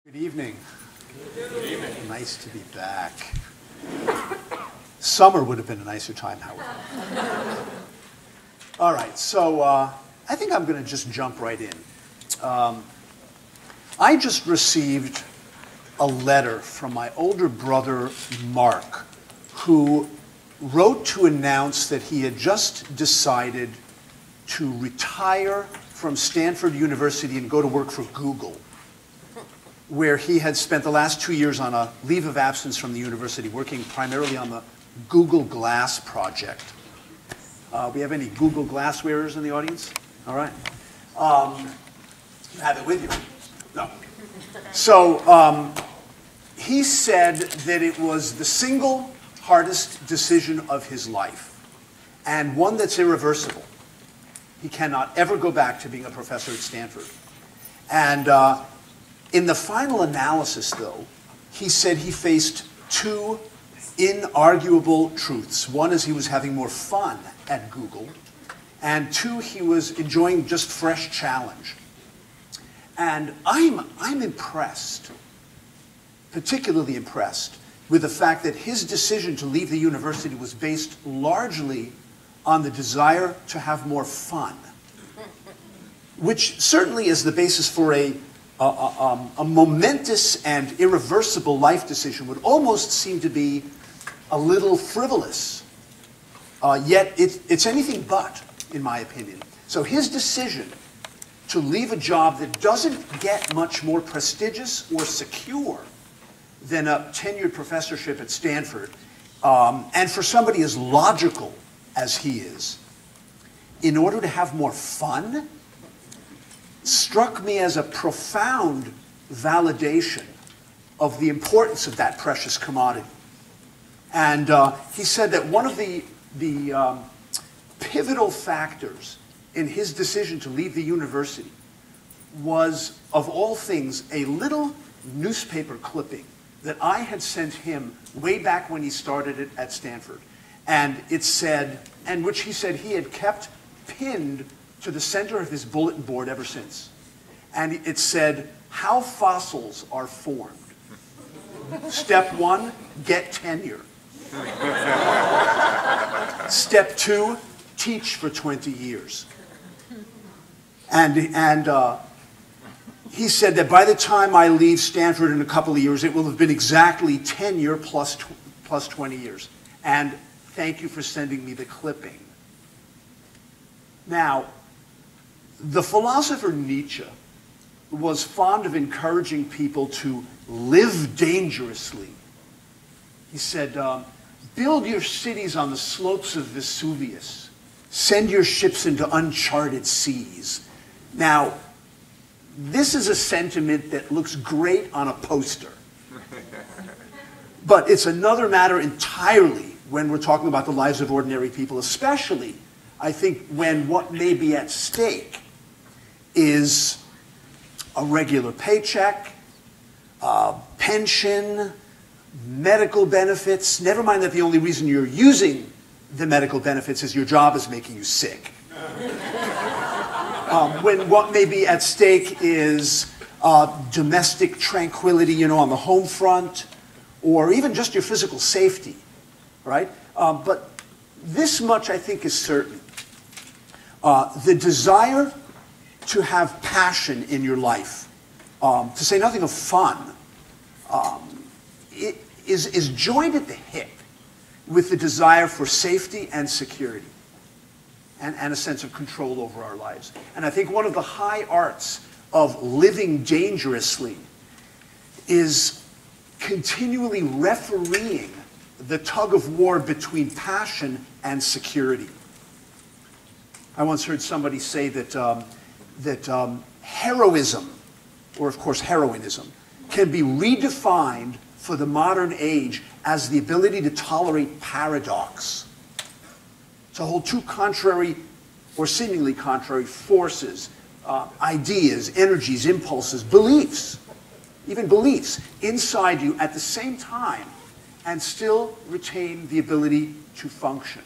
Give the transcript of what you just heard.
Good evening. Good evening. Nice to be back. Summer would have been a nicer time, however. All right, so I think I'm going to just jump right in. I just received a letter from my older brother, Mark, who wrote to announce that he had just decided to retire from Stanford University and go to work for Google, where he had spent the last 2 years on a leave of absence from the university, working primarily on the Google Glass project. We have any Google Glass wearers in the audience? All right. You have it with you? No. So he said that it was the single hardest decision of his life, and one that's irreversible. He cannot ever go back to being a professor at Stanford. And in the final analysis, though, he said he faced two inarguable truths. One is he was having more fun at Google, and two, he was enjoying just fresh challenge. And I'm impressed, particularly impressed, with the fact that his decision to leave the university was based largely on the desire to have more fun, which certainly is the basis for a momentous and irreversible life decision. Would almost seem to be a little frivolous, yet it's anything but, in my opinion. So his decision to leave a job that doesn't get much more prestigious or secure than a tenured professorship at Stanford, and for somebody as logical as he is, in order to have more fun, struck me as a profound validation of the importance of that precious commodity. And he said that one of the pivotal factors in his decision to leave the university was, of all things, a little newspaper clipping that I had sent him way back when he started it at Stanford. And it said, and which he said he had kept pinned to the center of his bulletin board ever since. And it said, how fossils are formed. Step 1, get tenure. Step 2, teach for 20 years. And he said that by the time I leave Stanford in a couple of years, it will have been exactly tenure plus 20 years. And thank you for sending me the clipping. Now, the philosopher Nietzsche was fond of encouraging people to live dangerously. He said, build your cities on the slopes of Vesuvius. Send your ships into uncharted seas. Now, this is a sentiment that looks great on a poster. But it's another matter entirely when we're talking about the lives of ordinary people, especially, I think, when what may be at stake is a regular paycheck, pension, medical benefits. Never mind that the only reason you're using the medical benefits is your job is making you sick. When what may be at stake is domestic tranquility, on the home front, or even just your physical safety, right? But this much, I think, is certain. The desire to have passion in your life, to say nothing of fun, it is joined at the hip with the desire for safety and security and a sense of control over our lives. And I think one of the high arts of living dangerously is continually refereeing the tug of war between passion and security. I once heard somebody say that heroism, or of course heroinism, can be redefined for the modern age as the ability to tolerate paradox, to hold two contrary or seemingly contrary forces, ideas, energies, impulses, beliefs, even beliefs inside you at the same time, and still retain the ability to function.